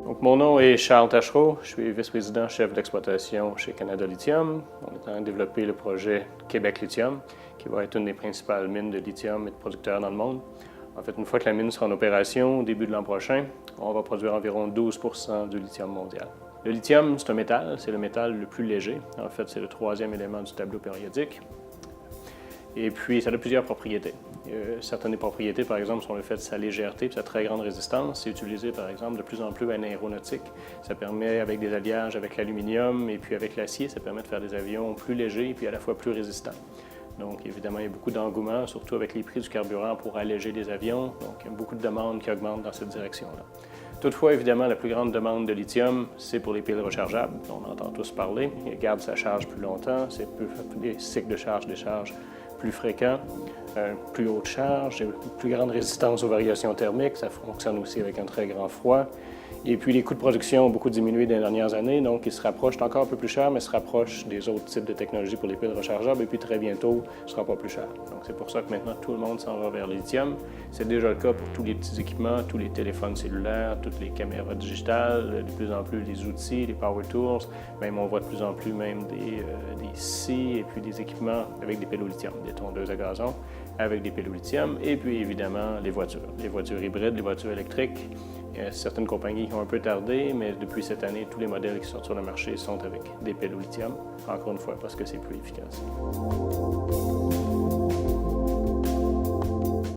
Donc, mon nom est Charles Tachereau, je suis vice-président chef d'exploitation chez Canada Lithium. On est en train de développer le projet Québec Lithium, qui va être une des principales mines de lithium et de producteurs dans le monde. En fait, une fois que la mine sera en opération au début de l'an prochain, on va produire environ 12 % du lithium mondial. Le lithium, c'est un métal, c'est le métal le plus léger. En fait, c'est le troisième élément du tableau périodique. Et puis, ça a plusieurs propriétés. Certaines des propriétés, par exemple, sont le fait de sa légèreté et sa très grande résistance. C'est utilisé, par exemple, de plus en plus en aéronautique. Ça permet, avec des alliages avec l'aluminium et puis avec l'acier, ça permet de faire des avions plus légers et puis à la fois plus résistants. Donc, évidemment, il y a beaucoup d'engouement, surtout avec les prix du carburant pour alléger les avions. Donc, il y a beaucoup de demandes qui augmentent dans cette direction-là. Toutefois, évidemment, la plus grande demande de lithium, c'est pour les piles rechargeables. On entend tous parler. Il garde sa charge plus longtemps, c'est des cycles de charge-décharge plus fréquents, plus haute charge, une plus grande résistance aux variations thermiques. Ça fonctionne aussi avec un très grand froid. Et puis, les coûts de production ont beaucoup diminué dans les dernières années, donc ils se rapprochent encore un peu plus cher, mais se rapprochent des autres types de technologies pour les piles rechargeables. Et puis, très bientôt, ce ne sera pas plus cher. Donc, c'est pour ça que maintenant, tout le monde s'en va vers le lithium. C'est déjà le cas pour tous les petits équipements, tous les téléphones cellulaires, toutes les caméras digitales, de plus en plus les outils, les power tools. Même, on voit de plus en plus même des scies et puis des équipements avec des piles au lithium, des tondeuses à gazon avec des piles au lithium. Et puis, évidemment, les voitures hybrides, les voitures électriques. Il y a certaines compagnies qui ont un peu tardé, mais depuis cette année, tous les modèles qui sortent sur le marché sont avec des piles au lithium, encore une fois, parce que c'est plus efficace.